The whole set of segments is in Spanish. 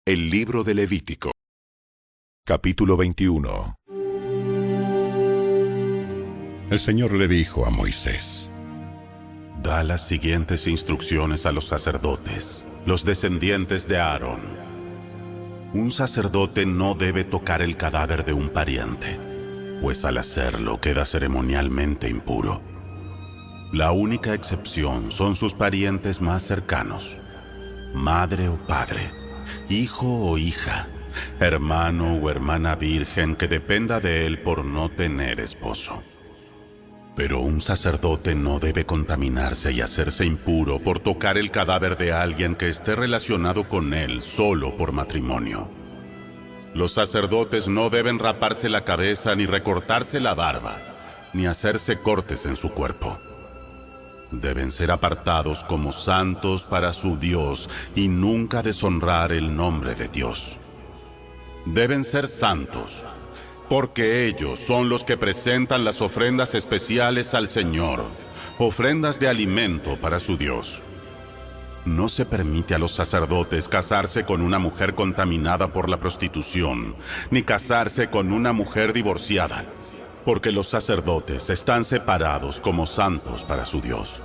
El libro de Levítico. Capítulo 21. El Señor le dijo a Moisés: Da las siguientes instrucciones a los sacerdotes, los descendientes de Aarón. Un sacerdote no debe tocar el cadáver de un pariente, pues al hacerlo queda ceremonialmente impuro. La única excepción son sus parientes más cercanos: madre o padre, hijo o hija, hermano o hermana virgen que dependa de él por no tener esposo. Pero un sacerdote no debe contaminarse y hacerse impuro por tocar el cadáver de alguien que esté relacionado con él solo por matrimonio. Los sacerdotes no deben raparse la cabeza, ni recortarse la barba, ni hacerse cortes en su cuerpo. Deben ser apartados como santos para su Dios y nunca deshonrar el nombre de Dios. Deben ser santos, porque ellos son los que presentan las ofrendas especiales al Señor, ofrendas de alimento para su Dios. No se permite a los sacerdotes casarse con una mujer contaminada por la prostitución, ni casarse con una mujer divorciada, porque los sacerdotes están separados como santos para su Dios.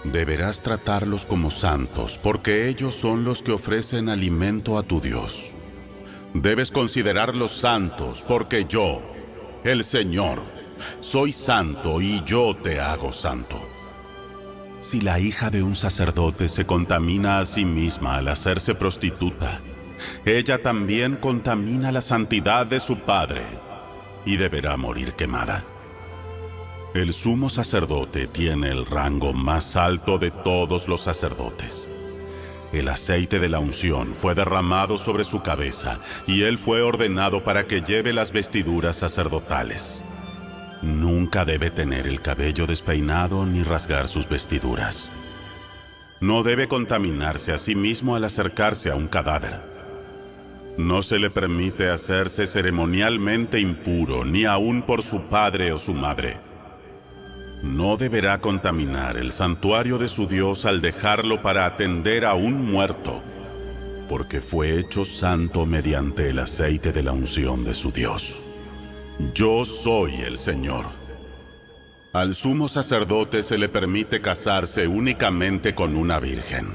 Deberás tratarlos como santos, porque ellos son los que ofrecen alimento a tu Dios. Debes considerarlos santos, porque yo, el Señor, soy santo y yo te hago santo. Si la hija de un sacerdote se contamina a sí misma al hacerse prostituta, ella también contamina la santidad de su padre y deberá morir quemada. El sumo sacerdote tiene el rango más alto de todos los sacerdotes. El aceite de la unción fue derramado sobre su cabeza, y él fue ordenado para que lleve las vestiduras sacerdotales. Nunca debe tener el cabello despeinado ni rasgar sus vestiduras. No debe contaminarse a sí mismo al acercarse a un cadáver. No se le permite hacerse ceremonialmente impuro, ni aun por su padre o su madre. No deberá contaminar el santuario de su Dios al dejarlo para atender a un muerto, porque fue hecho santo mediante el aceite de la unción de su Dios. Yo soy el Señor. Al sumo sacerdote se le permite casarse únicamente con una virgen.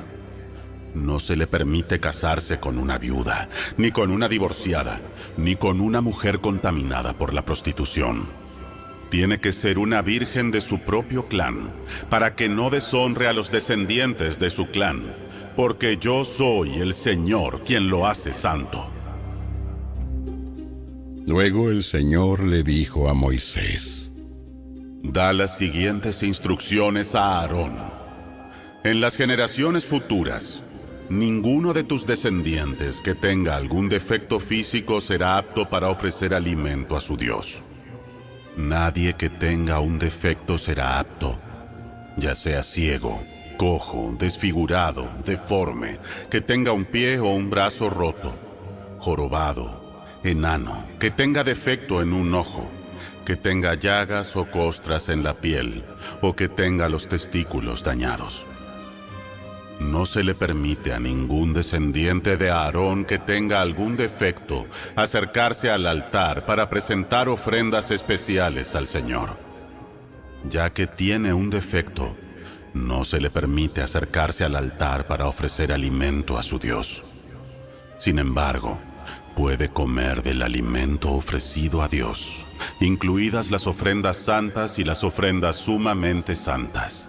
No se le permite casarse con una viuda, ni con una divorciada, ni con una mujer contaminada por la prostitución. Tiene que ser una virgen de su propio clan, para que no deshonre a los descendientes de su clan, porque yo soy el Señor quien lo hace santo. Luego el Señor le dijo a Moisés: Da las siguientes instrucciones a Aarón. En las generaciones futuras, ninguno de tus descendientes que tenga algún defecto físico será apto para ofrecer alimento a su Dios. Nadie que tenga un defecto será apto, ya sea ciego, cojo, desfigurado, deforme, que tenga un pie o un brazo roto, jorobado, enano, que tenga defecto en un ojo, que tenga llagas o costras en la piel, o que tenga los testículos dañados. No se le permite a ningún descendiente de Aarón que tenga algún defecto acercarse al altar para presentar ofrendas especiales al Señor. Ya que tiene un defecto, no se le permite acercarse al altar para ofrecer alimento a su Dios. Sin embargo, puede comer del alimento ofrecido a Dios, incluidas las ofrendas santas y las ofrendas sumamente santas.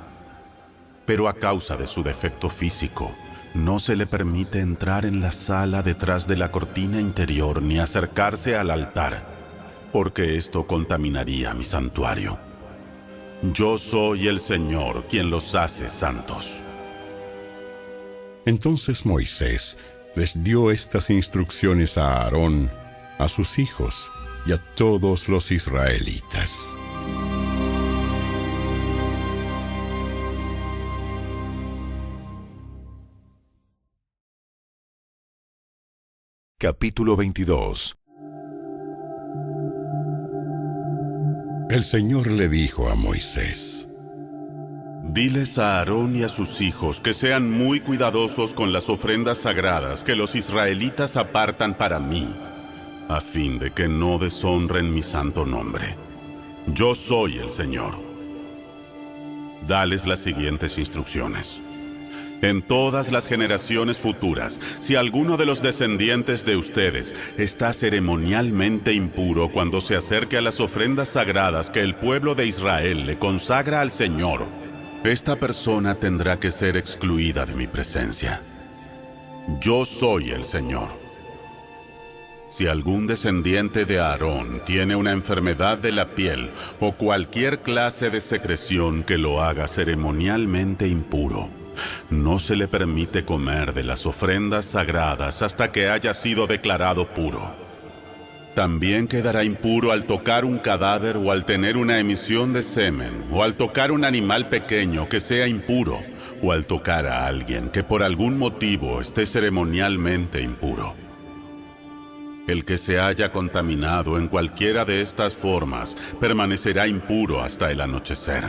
Pero a causa de su defecto físico, no se le permite entrar en la sala detrás de la cortina interior ni acercarse al altar, porque esto contaminaría mi santuario. Yo soy el Señor quien los hace santos. Entonces Moisés les dio estas instrucciones a Aarón, a sus hijos y a todos los israelitas. Capítulo 22. El Señor le dijo a Moisés: Diles a Aarón y a sus hijos que sean muy cuidadosos con las ofrendas sagradas que los israelitas apartan para mí, a fin de que no deshonren mi santo nombre. Yo soy el Señor. Dales las siguientes instrucciones. En todas las generaciones futuras, si alguno de los descendientes de ustedes está ceremonialmente impuro cuando se acerque a las ofrendas sagradas que el pueblo de Israel le consagra al Señor, esta persona tendrá que ser excluida de mi presencia. Yo soy el Señor. Si algún descendiente de Aarón tiene una enfermedad de la piel o cualquier clase de secreción que lo haga ceremonialmente impuro, no se le permite comer de las ofrendas sagradas hasta que haya sido declarado puro. También quedará impuro al tocar un cadáver o al tener una emisión de semen, o al tocar un animal pequeño que sea impuro, o al tocar a alguien que por algún motivo esté ceremonialmente impuro. El que se haya contaminado en cualquiera de estas formas permanecerá impuro hasta el anochecer.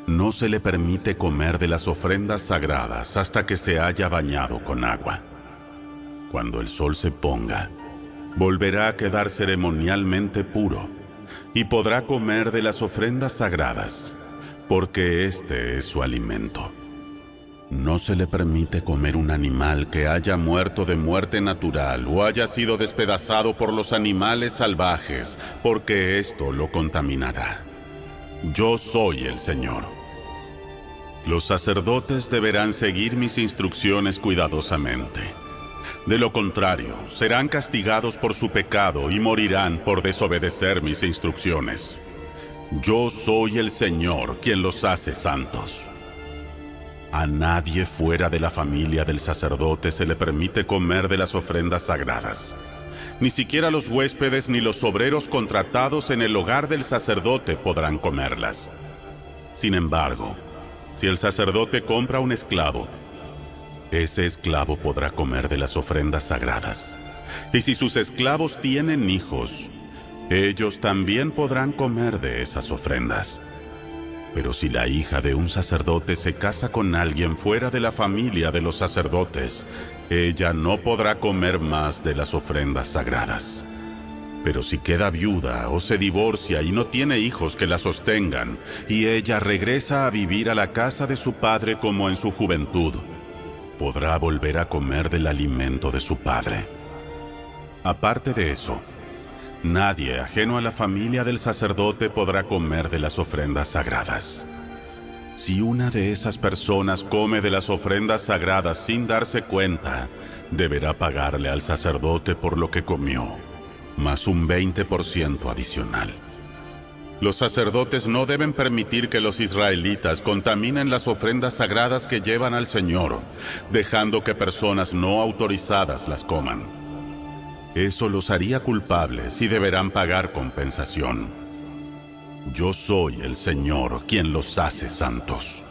No se le permite comer de las ofrendas sagradas hasta que se haya bañado con agua. Cuando el sol se ponga, volverá a quedar ceremonialmente puro y podrá comer de las ofrendas sagradas, porque este es su alimento. No se le permite comer un animal que haya muerto de muerte natural o haya sido despedazado por los animales salvajes, porque esto lo contaminará. Yo soy el Señor. Los sacerdotes deberán seguir mis instrucciones cuidadosamente. De lo contrario, serán castigados por su pecado y morirán por desobedecer mis instrucciones. Yo soy el Señor quien los hace santos. A nadie fuera de la familia del sacerdote se le permite comer de las ofrendas sagradas. Ni siquiera los huéspedes ni los obreros contratados en el hogar del sacerdote podrán comerlas. Sin embargo, si el sacerdote compra un esclavo, ese esclavo podrá comer de las ofrendas sagradas. Y si sus esclavos tienen hijos, ellos también podrán comer de esas ofrendas. Pero si la hija de un sacerdote se casa con alguien fuera de la familia de los sacerdotes, ella no podrá comer más de las ofrendas sagradas. Pero si queda viuda o se divorcia y no tiene hijos que la sostengan, y ella regresa a vivir a la casa de su padre como en su juventud, podrá volver a comer del alimento de su padre. Aparte de eso, nadie ajeno a la familia del sacerdote podrá comer de las ofrendas sagradas. Si una de esas personas come de las ofrendas sagradas sin darse cuenta, deberá pagarle al sacerdote por lo que comió, más un 20% adicional. Los sacerdotes no deben permitir que los israelitas contaminen las ofrendas sagradas que llevan al Señor, dejando que personas no autorizadas las coman. Eso los haría culpables y deberán pagar compensación. Yo soy el Señor quien los hace santos.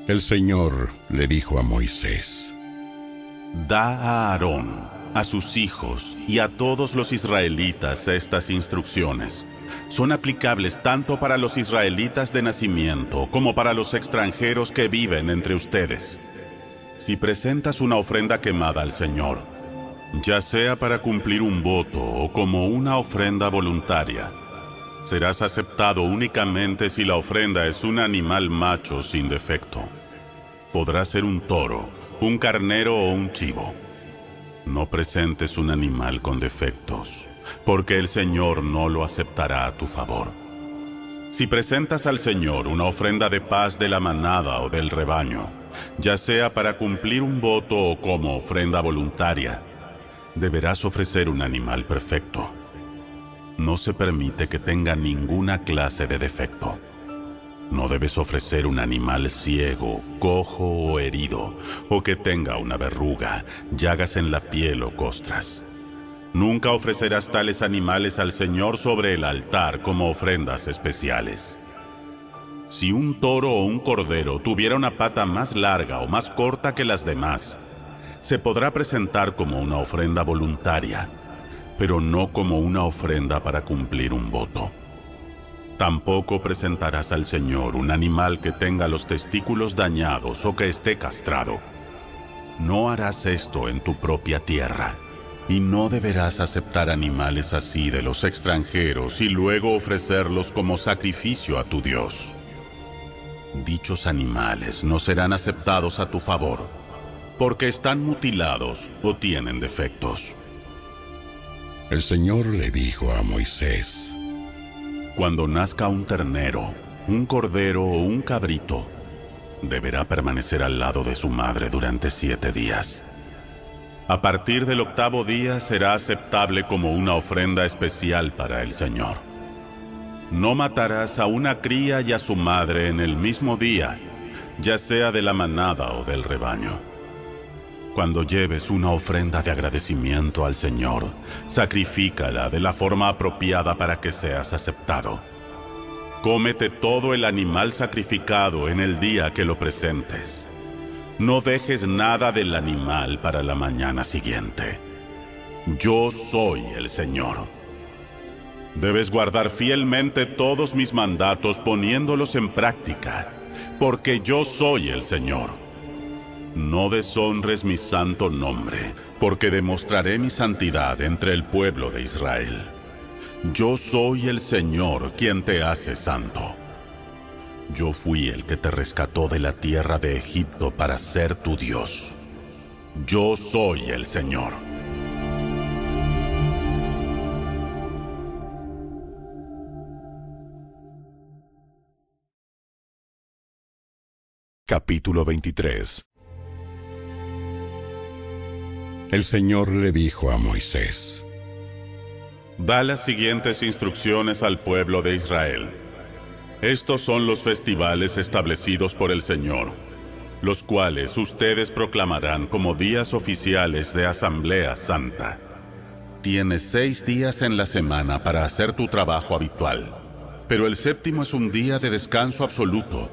El Señor le dijo a Moisés: Da a Aarón, a sus hijos y a todos los israelitas estas instrucciones. Son aplicables tanto para los israelitas de nacimiento como para los extranjeros que viven entre ustedes. Si presentas una ofrenda quemada al Señor, ya sea para cumplir un voto o como una ofrenda voluntaria, serás aceptado únicamente si la ofrenda es un animal macho sin defecto. Podrá ser un toro, un carnero o un chivo. No presentes un animal con defectos, porque el Señor no lo aceptará a tu favor. Si presentas al Señor una ofrenda de paz de la manada o del rebaño, ya sea para cumplir un voto o como ofrenda voluntaria, deberás ofrecer un animal perfecto. No se permite que tenga ninguna clase de defecto. No debes ofrecer un animal ciego, cojo o herido, o que tenga una verruga, llagas en la piel o costras. Nunca ofrecerás tales animales al Señor sobre el altar como ofrendas especiales. Si un toro o un cordero tuviera una pata más larga o más corta que las demás, se podrá presentar como una ofrenda voluntaria, pero no como una ofrenda para cumplir un voto. Tampoco presentarás al Señor un animal que tenga los testículos dañados o que esté castrado. No harás esto en tu propia tierra, y no deberás aceptar animales así de los extranjeros y luego ofrecerlos como sacrificio a tu Dios. Dichos animales no serán aceptados a tu favor, porque están mutilados o tienen defectos. El Señor le dijo a Moisés: Cuando nazca un ternero, un cordero o un cabrito, deberá permanecer al lado de su madre durante 7 días. A partir del 8º día será aceptable como una ofrenda especial para el Señor. No matarás a una cría y a su madre en el mismo día, ya sea de la manada o del rebaño. Cuando lleves una ofrenda de agradecimiento al Señor, sacrifícala de la forma apropiada para que seas aceptado. Cómete todo el animal sacrificado en el día que lo presentes. No dejes nada del animal para la mañana siguiente. Yo soy el Señor. Debes guardar fielmente todos mis mandatos poniéndolos en práctica, porque yo soy el Señor. No deshonres mi santo nombre, porque demostraré mi santidad entre el pueblo de Israel. Yo soy el Señor quien te hace santo. Yo fui el que te rescató de la tierra de Egipto para ser tu Dios. Yo soy el Señor. Capítulo 23. El Señor le dijo a Moisés: Da las siguientes instrucciones al pueblo de Israel. Estos son los festivales establecidos por el Señor, los cuales ustedes proclamarán como días oficiales de Asamblea Santa. Tienes 6 días en la semana para hacer tu trabajo habitual, pero el 7º es un día de descanso absoluto,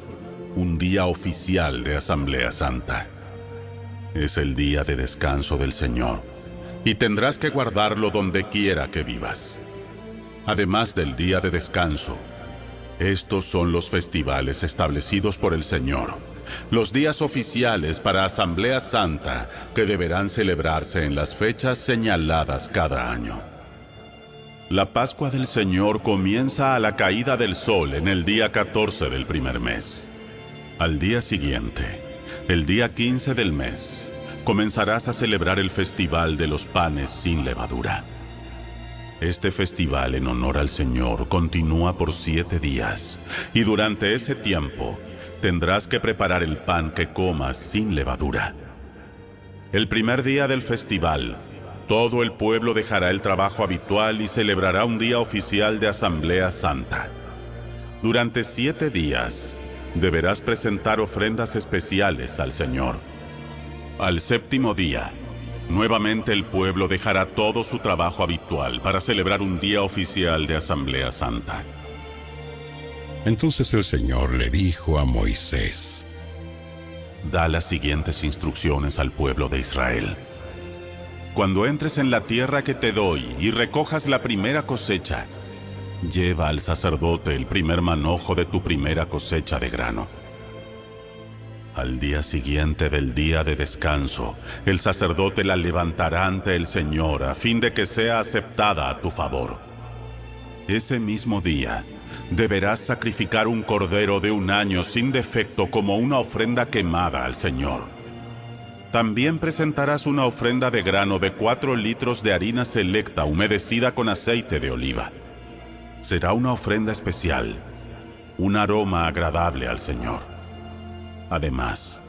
un día oficial de Asamblea Santa. Es el día de descanso del Señor, y tendrás que guardarlo donde quiera que vivas. Además del día de descanso, estos son los festivales establecidos por el Señor, los días oficiales para Asamblea Santa que deberán celebrarse en las fechas señaladas cada año. La Pascua del Señor comienza a la caída del sol en el día 14 del primer mes. Al día siguiente, el día 15 del mes, comenzarás a celebrar el Festival de los Panes sin Levadura. Este festival en honor al Señor continúa por 7 días, y durante ese tiempo tendrás que preparar el pan que comas sin levadura. El primer día del festival, todo el pueblo dejará el trabajo habitual y celebrará un día oficial de Asamblea Santa. Durante 7 días, deberás presentar ofrendas especiales al Señor. Al 7º día, nuevamente el pueblo dejará todo su trabajo habitual para celebrar un día oficial de Asamblea Santa. Entonces el Señor le dijo a Moisés: Da las siguientes instrucciones al pueblo de Israel. Cuando entres en la tierra que te doy y recojas la primera cosecha, lleva al sacerdote el primer manojo de tu primera cosecha de grano. Al día siguiente del día de descanso, el sacerdote la levantará ante el Señor a fin de que sea aceptada a tu favor. Ese mismo día, deberás sacrificar un cordero de 1 año sin defecto como una ofrenda quemada al Señor. También presentarás una ofrenda de grano de 4 litros de harina selecta humedecida con aceite de oliva. Será una ofrenda especial, un aroma agradable al Señor. Además,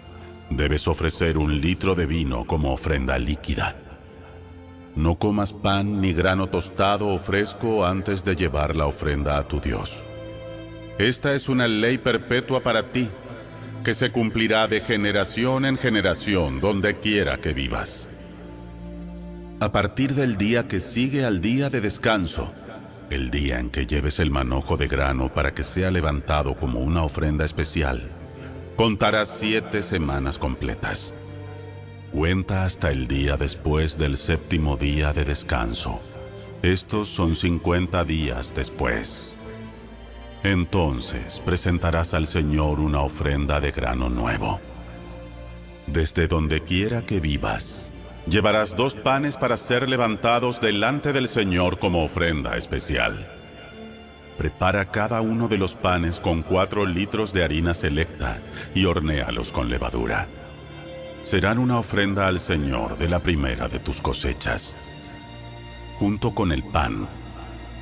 debes ofrecer 1 litro de vino como ofrenda líquida. No comas pan ni grano tostado o fresco antes de llevar la ofrenda a tu Dios. Esta es una ley perpetua para ti, que se cumplirá de generación en generación donde quiera que vivas. A partir del día que sigue al día de descanso, el día en que lleves el manojo de grano para que sea levantado como una ofrenda especial, contarás 7 semanas completas. Cuenta hasta el día después del 7º día de descanso. Estos son 50 días después. Entonces presentarás al Señor una ofrenda de grano nuevo. Desde donde quiera que vivas, llevarás 2 panes para ser levantados delante del Señor como ofrenda especial. Prepara cada uno de los panes con 4 litros de harina selecta y hornéalos con levadura. Serán una ofrenda al Señor de la primera de tus cosechas. Junto con el pan,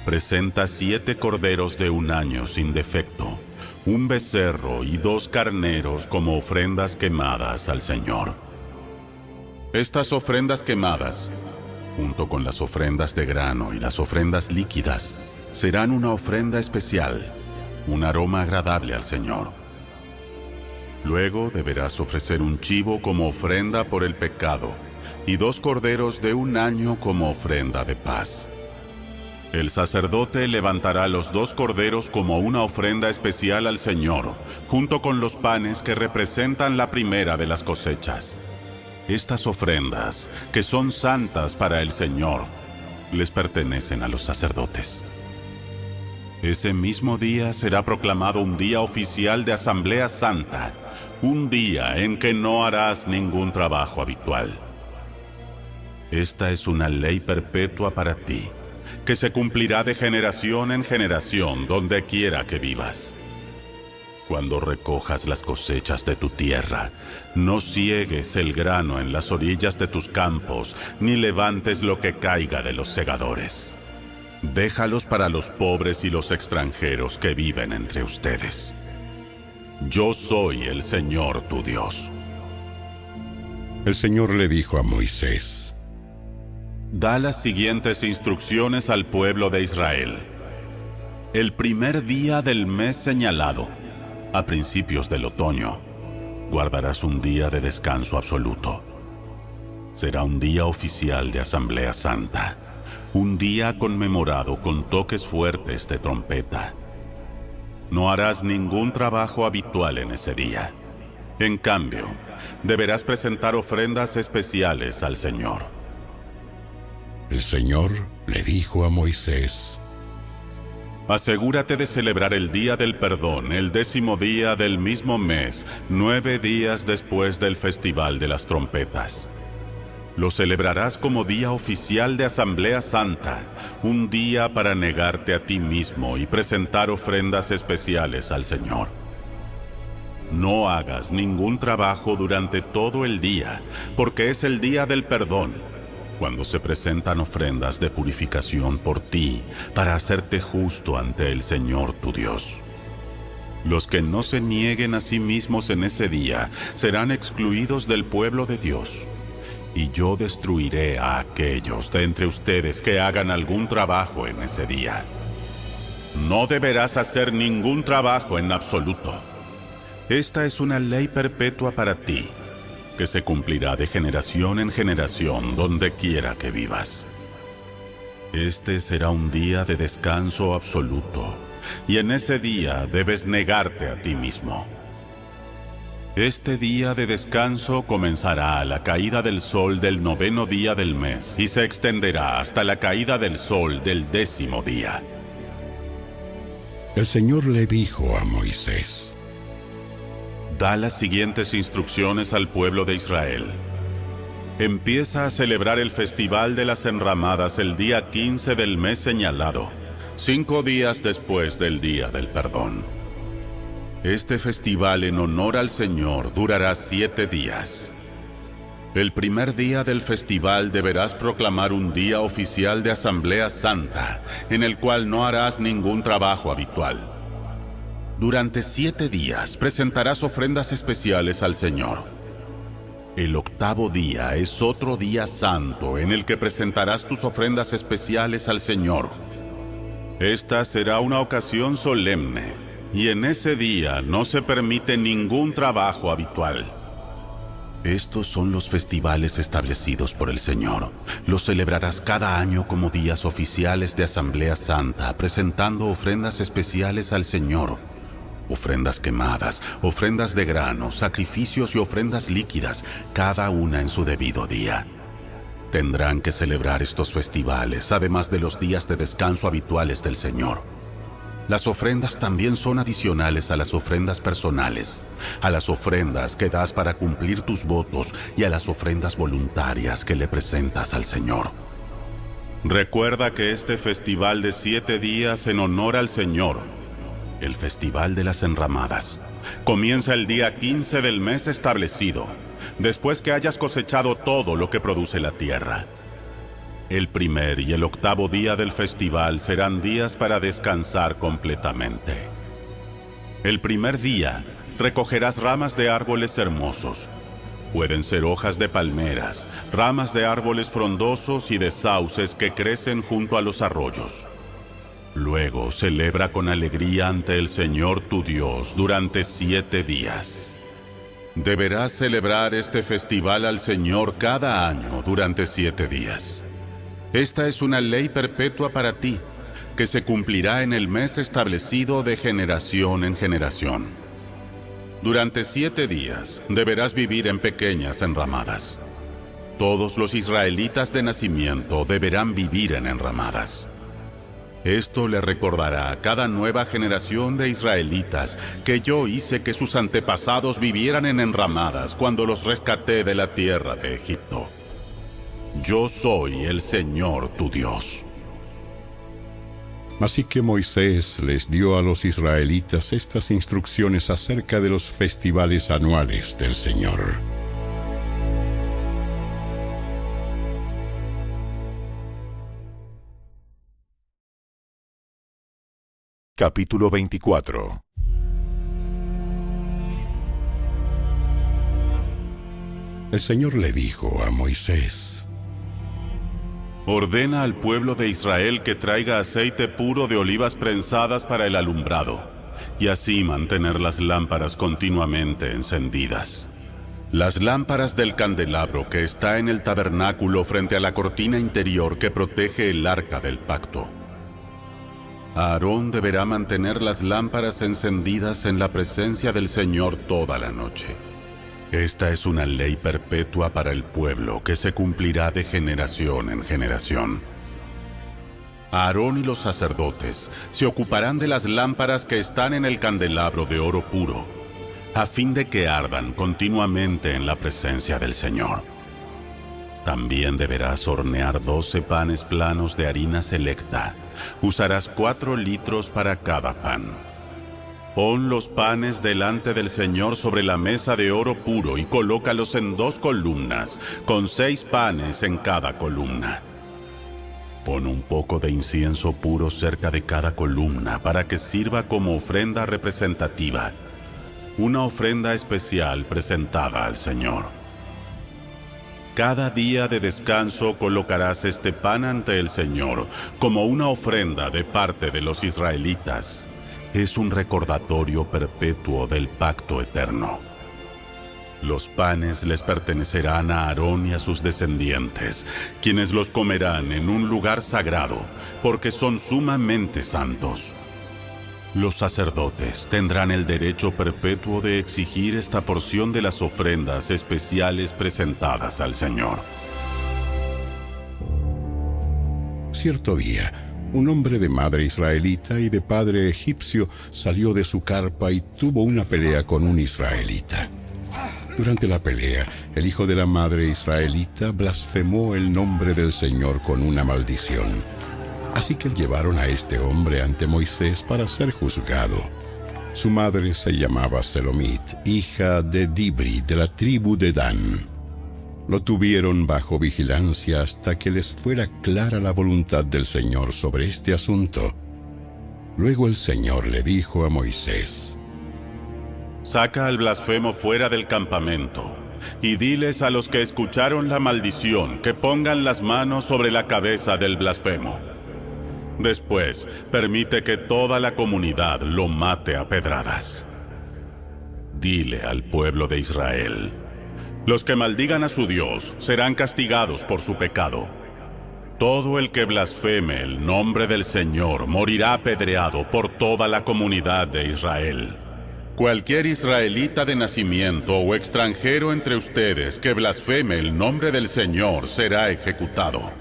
presenta 7 corderos de 1 año sin defecto, 1 becerro y 2 carneros como ofrendas quemadas al Señor. Estas ofrendas quemadas, junto con las ofrendas de grano y las ofrendas líquidas, serán una ofrenda especial, un aroma agradable al Señor. Luego deberás ofrecer un chivo como ofrenda por el pecado y 2 corderos de 1 año como ofrenda de paz. El sacerdote levantará los 2 corderos como una ofrenda especial al Señor, junto con los panes que representan la primera de las cosechas. Estas ofrendas, que son santas para el Señor, les pertenecen a los sacerdotes. Ese mismo día será proclamado un día oficial de Asamblea Santa, un día en que no harás ningún trabajo habitual. Esta es una ley perpetua para ti, que se cumplirá de generación en generación donde quiera que vivas. Cuando recojas las cosechas de tu tierra, no ciegues el grano en las orillas de tus campos, ni levantes lo que caiga de los segadores. Déjalos para los pobres y los extranjeros que viven entre ustedes. Yo soy el Señor tu Dios. El Señor le dijo a Moisés: Da las siguientes instrucciones al pueblo de Israel. El primer día del mes señalado, a principios del otoño, guardarás un día de descanso absoluto. Será un día oficial de Asamblea Santa, un día conmemorado con toques fuertes de trompeta. No harás ningún trabajo habitual en ese día. En cambio, deberás presentar ofrendas especiales al Señor. El Señor le dijo a Moisés: Asegúrate de celebrar el Día del Perdón, el 10º día del mismo mes, 9 días después del Festival de las Trompetas. Lo celebrarás como día oficial de Asamblea Santa, un día para negarte a ti mismo y presentar ofrendas especiales al Señor. No hagas ningún trabajo durante todo el día, porque es el Día del Perdón, cuando se presentan ofrendas de purificación por ti, para hacerte justo ante el Señor tu Dios. Los que no se nieguen a sí mismos en ese día serán excluidos del pueblo de Dios. Y yo destruiré a aquellos de entre ustedes que hagan algún trabajo en ese día. No deberás hacer ningún trabajo en absoluto. Esta es una ley perpetua para ti, que se cumplirá de generación en generación donde quiera que vivas. Este será un día de descanso absoluto, y en ese día debes negarte a ti mismo. Este día de descanso comenzará a la caída del sol del 9º día del mes y se extenderá hasta la caída del sol del 10º día. El Señor le dijo a Moisés: Da las siguientes instrucciones al pueblo de Israel. Empieza a celebrar el Festival de las Enramadas el día 15 del mes señalado, 5 días después del Día del Perdón. Este festival en honor al Señor durará 7 días. El primer día del festival deberás proclamar un día oficial de Asamblea Santa, en el cual no harás ningún trabajo habitual. Durante 7 días presentarás ofrendas especiales al Señor. El 8º día es otro día santo en el que presentarás tus ofrendas especiales al Señor. Esta será una ocasión solemne, y en ese día no se permite ningún trabajo habitual. Estos son los festivales establecidos por el Señor. Los celebrarás cada año como días oficiales de Asamblea Santa, presentando ofrendas especiales al Señor. Ofrendas quemadas, ofrendas de grano, sacrificios y ofrendas líquidas, cada una en su debido día. Tendrán que celebrar estos festivales, además de los días de descanso habituales del Señor. Las ofrendas también son adicionales a las ofrendas personales, a las ofrendas que das para cumplir tus votos y a las ofrendas voluntarias que le presentas al Señor. Recuerda que este festival de 7 días en honor al Señor, el Festival de las Enramadas, comienza el día 15 del mes establecido, después que hayas cosechado todo lo que produce la tierra. El primer y el 8º día del festival serán días para descansar completamente. El primer día recogerás ramas de árboles hermosos. Pueden ser hojas de palmeras, ramas de árboles frondosos y de sauces que crecen junto a los arroyos. Luego celebra con alegría ante el Señor tu Dios durante 7 días. Deberás celebrar este festival al Señor cada año durante 7 días. Esta es una ley perpetua para ti, que se cumplirá en el mes establecido de generación en generación. Durante 7 días deberás vivir en pequeñas enramadas. Todos los israelitas de nacimiento deberán vivir en enramadas. Esto le recordará a cada nueva generación de israelitas que yo hice que sus antepasados vivieran en enramadas cuando los rescaté de la tierra de Egipto. Yo soy el Señor tu Dios. Así que Moisés les dio a los israelitas estas instrucciones acerca de los festivales anuales del Señor. Capítulo 24. El Señor le dijo a Moisés: Ordena al pueblo de Israel que traiga aceite puro de olivas prensadas para el alumbrado, y así mantener las lámparas continuamente encendidas. Las lámparas del candelabro que está en el tabernáculo frente a la cortina interior que protege el arca del pacto. Aarón deberá mantener las lámparas encendidas en la presencia del Señor toda la noche. Esta es una ley perpetua para el pueblo que se cumplirá de generación en generación. Aarón y los sacerdotes se ocuparán de las lámparas que están en el candelabro de oro puro, a fin de que ardan continuamente en la presencia del Señor. También deberás hornear 12 panes planos de harina selecta. Usarás 4 litros para cada pan. Pon los panes delante del Señor sobre la mesa de oro puro y colócalos en 2 columnas, con 6 panes en cada columna. Pon un poco de incienso puro cerca de cada columna para que sirva como ofrenda representativa, una ofrenda especial presentada al Señor. Cada día de descanso colocarás este pan ante el Señor como una ofrenda de parte de los israelitas. Es un recordatorio perpetuo del pacto eterno. Los panes les pertenecerán a Aarón y a sus descendientes, quienes los comerán en un lugar sagrado, porque son sumamente santos. Los sacerdotes tendrán el derecho perpetuo de exigir esta porción de las ofrendas especiales presentadas al Señor. Cierto día, un hombre de madre israelita y de padre egipcio salió de su carpa y tuvo una pelea con un israelita. Durante la pelea, el hijo de la madre israelita blasfemó el nombre del Señor con una maldición. Así que llevaron a este hombre ante Moisés para ser juzgado. Su madre se llamaba Selomit, hija de Dibri, de la tribu de Dan. Lo tuvieron bajo vigilancia hasta que les fuera clara la voluntad del Señor sobre este asunto. Luego el Señor le dijo a Moisés: Saca al blasfemo fuera del campamento, y diles a los que escucharon la maldición que pongan las manos sobre la cabeza del blasfemo. Después, permite que toda la comunidad lo mate a pedradas. Dile al pueblo de Israel: los que maldigan a su Dios serán castigados por su pecado. Todo el que blasfeme el nombre del Señor morirá apedreado por toda la comunidad de Israel. Cualquier israelita de nacimiento o extranjero entre ustedes que blasfeme el nombre del Señor será ejecutado.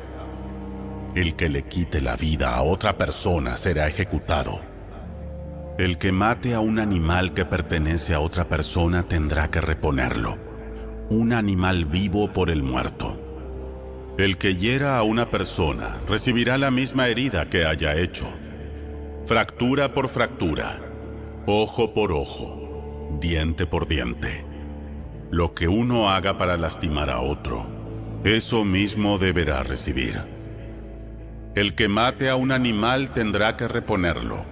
El que le quite la vida a otra persona será ejecutado. El que mate a un animal que pertenece a otra persona tendrá que reponerlo. Un animal vivo por el muerto. El que hiera a una persona recibirá la misma herida que haya hecho. Fractura por fractura, ojo por ojo, diente por diente. Lo que uno haga para lastimar a otro, eso mismo deberá recibir. El que mate a un animal tendrá que reponerlo,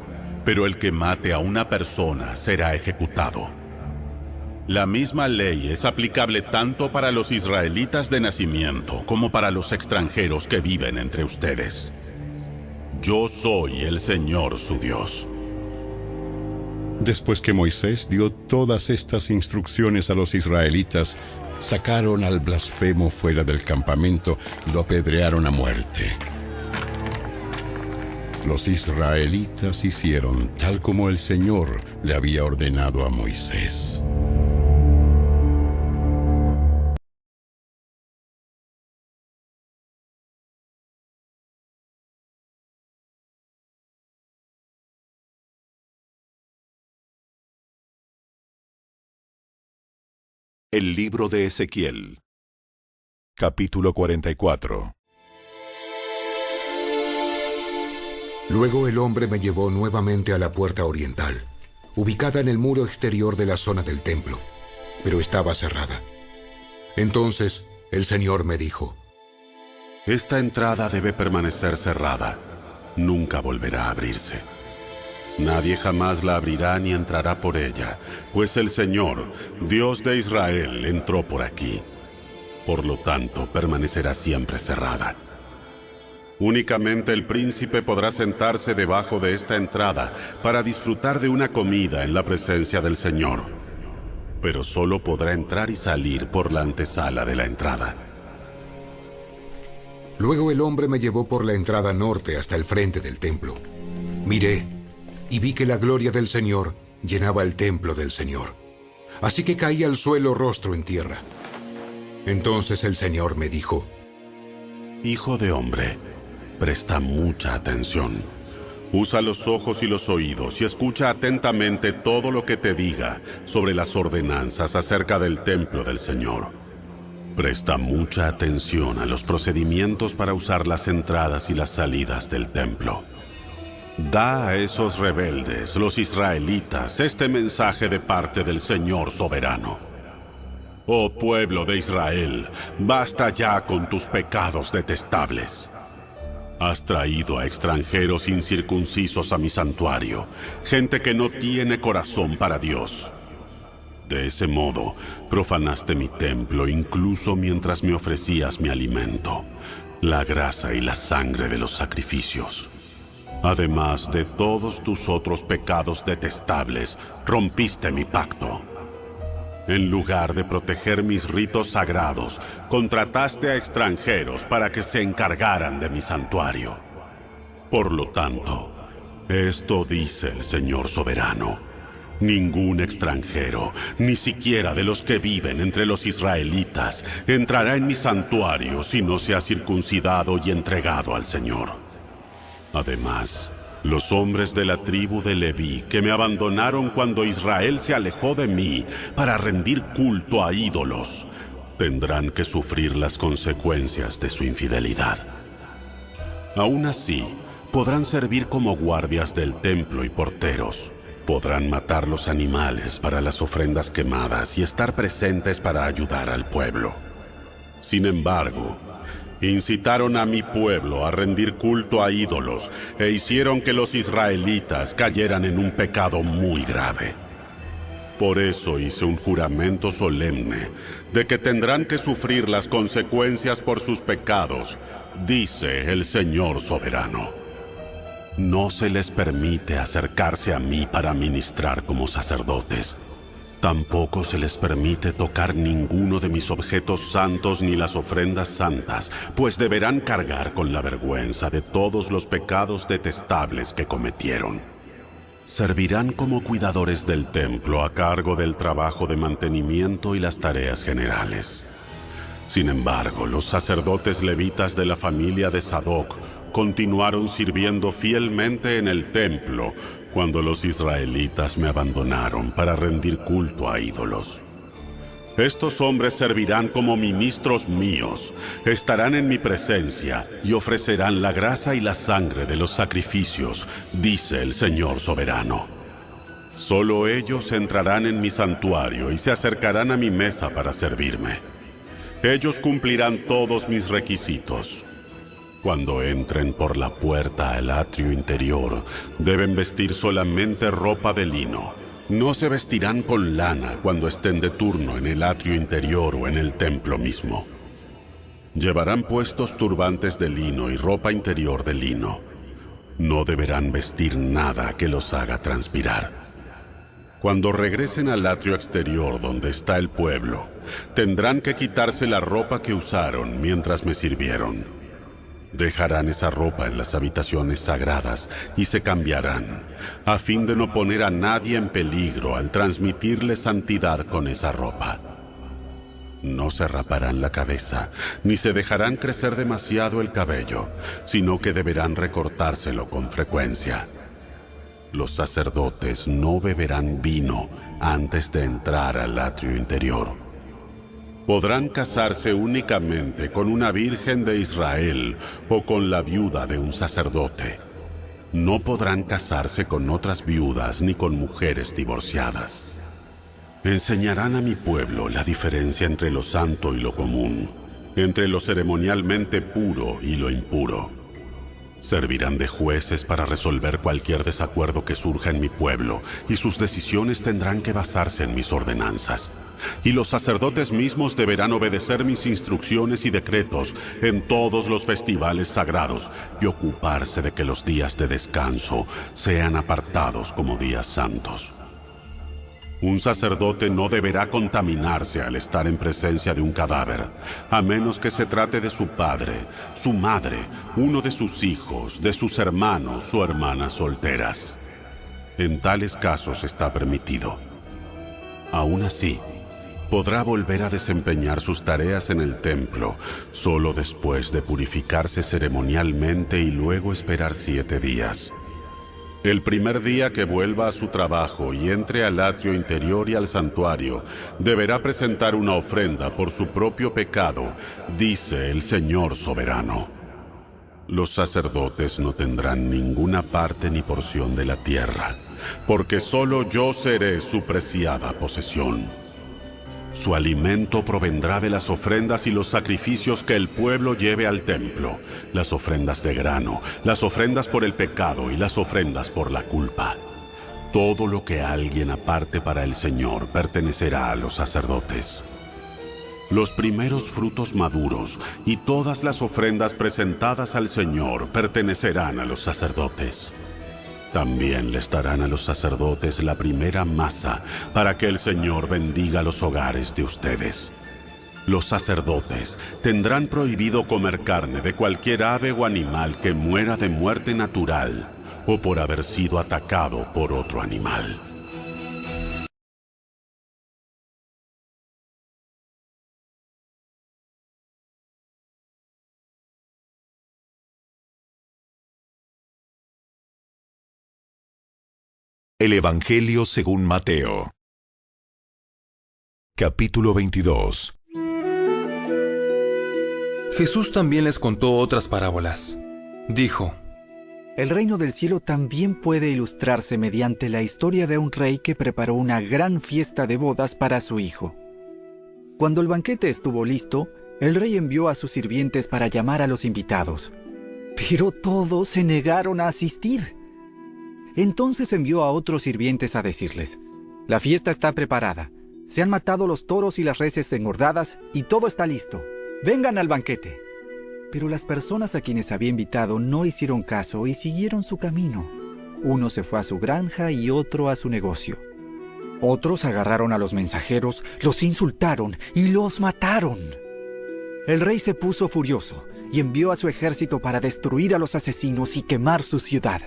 pero el que mate a una persona será ejecutado. La misma ley es aplicable tanto para los israelitas de nacimiento como para los extranjeros que viven entre ustedes. Yo soy el Señor su Dios. Después que Moisés dio todas estas instrucciones a los israelitas, sacaron al blasfemo fuera del campamento y lo apedrearon a muerte. Los israelitas hicieron tal como el Señor le había ordenado a Moisés. El libro de Ezequiel. Capítulo 44. Luego el hombre me llevó nuevamente a la puerta oriental, ubicada en el muro exterior de la zona del templo, pero estaba cerrada. Entonces el Señor me dijo: Esta entrada debe permanecer cerrada. Nunca volverá a abrirse. Nadie jamás la abrirá ni entrará por ella, pues el Señor, Dios de Israel, entró por aquí. Por lo tanto, permanecerá siempre cerrada. Únicamente el príncipe podrá sentarse debajo de esta entrada para disfrutar de una comida en la presencia del Señor, pero solo podrá entrar y salir por la antesala de la entrada. Luego el hombre me llevó por la entrada norte hasta el frente del templo. Miré y vi que la gloria del Señor llenaba el templo del Señor. Así que caí al suelo rostro en tierra. Entonces el Señor me dijo: Hijo de hombre, presta mucha atención. Usa los ojos y los oídos y escucha atentamente todo lo que te diga sobre las ordenanzas acerca del templo del Señor. Presta mucha atención a los procedimientos para usar las entradas y las salidas del templo. Da a esos rebeldes, los israelitas, este mensaje de parte del Señor soberano. Oh pueblo de Israel, basta ya con tus pecados detestables. Has traído a extranjeros incircuncisos a mi santuario, gente que no tiene corazón para Dios. De ese modo, profanaste mi templo incluso mientras me ofrecías mi alimento, la grasa y la sangre de los sacrificios. Además de todos tus otros pecados detestables, rompiste mi pacto. En lugar de proteger mis ritos sagrados, contrataste a extranjeros para que se encargaran de mi santuario. Por lo tanto, esto dice el Señor soberano: ningún extranjero, ni siquiera de los que viven entre los israelitas, entrará en mi santuario si no se ha circuncidado y entregado al Señor. Además, los hombres de la tribu de Leví que me abandonaron cuando Israel se alejó de mí para rendir culto a ídolos, tendrán que sufrir las consecuencias de su infidelidad. Aún así, podrán servir como guardias del templo y porteros. Podrán matar los animales para las ofrendas quemadas y estar presentes para ayudar al pueblo. Sin embargo, incitaron a mi pueblo a rendir culto a ídolos e hicieron que los israelitas cayeran en un pecado muy grave. Por eso hice un juramento solemne de que tendrán que sufrir las consecuencias por sus pecados, dice el Señor soberano. No se les permite acercarse a mí para ministrar como sacerdotes. Tampoco se les permite tocar ninguno de mis objetos santos ni las ofrendas santas, pues deberán cargar con la vergüenza de todos los pecados detestables que cometieron. Servirán como cuidadores del templo a cargo del trabajo de mantenimiento y las tareas generales. Sin embargo, los sacerdotes levitas de la familia de Sadoc, continuaron sirviendo fielmente en el templo cuando los israelitas me abandonaron para rendir culto a ídolos. Estos hombres servirán como ministros míos, estarán en mi presencia y ofrecerán la grasa y la sangre de los sacrificios, dice el Señor soberano. Solo ellos entrarán en mi santuario y se acercarán a mi mesa para servirme. Ellos cumplirán todos mis requisitos. Cuando entren por la puerta al atrio interior, deben vestir solamente ropa de lino. No se vestirán con lana cuando estén de turno en el atrio interior o en el templo mismo. Llevarán puestos turbantes de lino y ropa interior de lino. No deberán vestir nada que los haga transpirar. Cuando regresen al atrio exterior donde está el pueblo, tendrán que quitarse la ropa que usaron mientras me sirvieron. Dejarán esa ropa en las habitaciones sagradas y se cambiarán, a fin de no poner a nadie en peligro al transmitirle santidad con esa ropa. No se raparán la cabeza, ni se dejarán crecer demasiado el cabello, sino que deberán recortárselo con frecuencia. Los sacerdotes no beberán vino antes de entrar al atrio interior. Podrán casarse únicamente con una virgen de Israel o con la viuda de un sacerdote. No podrán casarse con otras viudas ni con mujeres divorciadas. Enseñarán a mi pueblo la diferencia entre lo santo y lo común, entre lo ceremonialmente puro y lo impuro. Servirán de jueces para resolver cualquier desacuerdo que surja en mi pueblo, y sus decisiones tendrán que basarse en mis ordenanzas. Y los sacerdotes mismos deberán obedecer mis instrucciones y decretos en todos los festivales sagrados y ocuparse de que los días de descanso sean apartados como días santos. Un sacerdote no deberá contaminarse al estar en presencia de un cadáver, a menos que se trate de su padre, su madre, uno de sus hijos, de sus hermanos o hermanas solteras. En tales casos está permitido. Aún así, podrá volver a desempeñar sus tareas en el templo solo después de purificarse ceremonialmente y luego esperar 7 días. El primer día que vuelva a su trabajo y entre al atrio interior y al santuario, deberá presentar una ofrenda por su propio pecado, dice el Señor soberano. Los sacerdotes no tendrán ninguna parte ni porción de la tierra, porque solo yo seré su preciada posesión. Su alimento provendrá de las ofrendas y los sacrificios que el pueblo lleve al templo, las ofrendas de grano, las ofrendas por el pecado y las ofrendas por la culpa. Todo lo que alguien aparte para el Señor pertenecerá a los sacerdotes. Los primeros frutos maduros y todas las ofrendas presentadas al Señor pertenecerán a los sacerdotes. También les darán a los sacerdotes la primera masa para que el Señor bendiga los hogares de ustedes. Los sacerdotes tendrán prohibido comer carne de cualquier ave o animal que muera de muerte natural o por haber sido atacado por otro animal. El Evangelio según Mateo. Capítulo 22. Jesús también les contó otras parábolas. Dijo: El reino del cielo también puede ilustrarse mediante la historia de un rey que preparó una gran fiesta de bodas para su hijo. Cuando el banquete estuvo listo, el rey envió a sus sirvientes para llamar a los invitados. Pero todos se negaron a asistir. Entonces envió a otros sirvientes a decirles: La fiesta está preparada, se han matado los toros y las reses engordadas y todo está listo. Vengan al banquete. Pero las personas a quienes había invitado no hicieron caso y siguieron su camino. Uno se fue a su granja y otro a su negocio. Otros agarraron a los mensajeros, los insultaron y los mataron. El rey se puso furioso y envió a su ejército para destruir a los asesinos y quemar su ciudad.